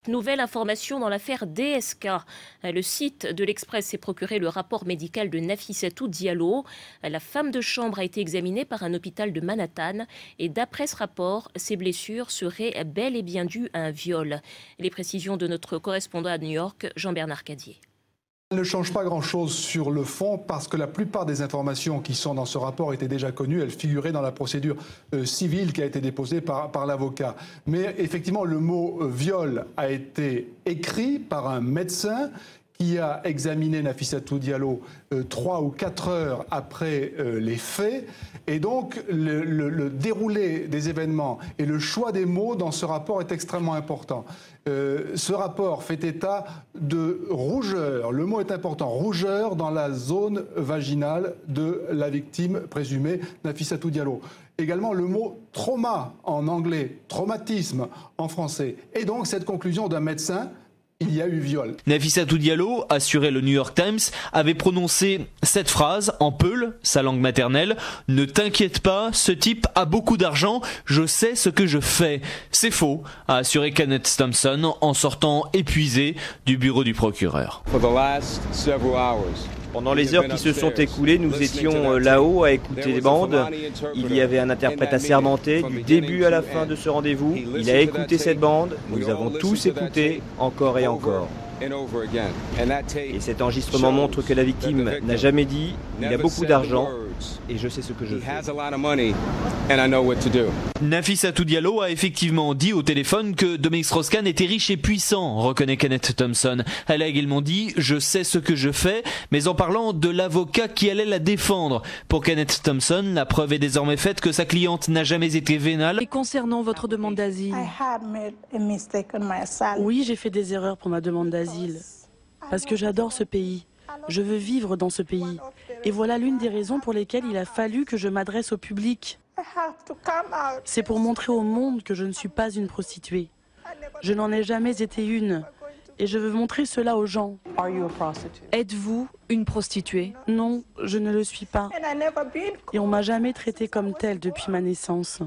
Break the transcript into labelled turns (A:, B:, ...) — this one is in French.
A: Nouvelle information dans l'affaire DSK. Le site de l'Express s'est procuré le rapport médical de Nafissatou Diallo. La femme de chambre a été examinée par un hôpital de Manhattan et d'après ce rapport, ses blessures seraient bel et bien dues à un viol. Les précisions de notre correspondant à New York, Jean-Bernard Cadier.
B: Elle ne change pas grand-chose sur le fond parce que la plupart des informations qui sont dans ce rapport étaient déjà connues. Elles figuraient dans la procédure civile qui a été déposée par l'avocat. Mais effectivement, le mot viol a été écrit par un médecin qui a examiné Nafissatou Diallo 3 ou 4 heures après les faits. Et donc, le déroulé des événements et le choix des mots dans ce rapport est extrêmement important. Ce rapport fait état de rougeur, le mot est important, rougeur dans la zone vaginale de la victime présumée, Nafissatou Diallo. Également le mot trauma en anglais, traumatisme en français. Et donc cette conclusion d'un médecin, il y a eu viol.
C: Nafissatou Diallo, assurait le New York Times, avait prononcé cette phrase en peul, sa langue maternelle. « Ne t'inquiète pas, ce type a beaucoup d'argent, je sais ce que je fais. » C'est faux, a assuré Kenneth Thompson en sortant épuisé du bureau du procureur.
D: Pendant les heures qui se sont écoulées, nous étions là-haut à écouter les bandes. Il y avait un interprète assermenté du début à la fin de ce rendez-vous. Il a écouté cette bande, nous avons tous écouté, encore et encore. Et cet enregistrement montre que la victime n'a jamais dit « il a beaucoup d'argent et je sais ce que je fais ».
C: Nafissatou Diallo a effectivement dit au téléphone que Dominique Strauss-Kahn était riche et puissant, reconnaît Kenneth Thompson. Elle a également dit « je sais ce que je fais », mais en parlant de l'avocat qui allait la défendre. Pour Kenneth Thompson, la preuve est désormais faite que sa cliente n'a jamais été vénale.
E: Et concernant votre demande d'asile, oui, j'ai fait des erreurs pour ma demande d'asile. Parce que j'adore ce pays. Je veux vivre dans ce pays. Et voilà l'une des raisons pour lesquelles il a fallu que je m'adresse au public. C'est pour montrer au monde que je ne suis pas une prostituée. Je n'en ai jamais été une. Et je veux montrer cela aux gens.
F: Êtes-vous une prostituée?
E: Non, je ne le suis pas. Et on m'a jamais traitée comme telle depuis ma naissance.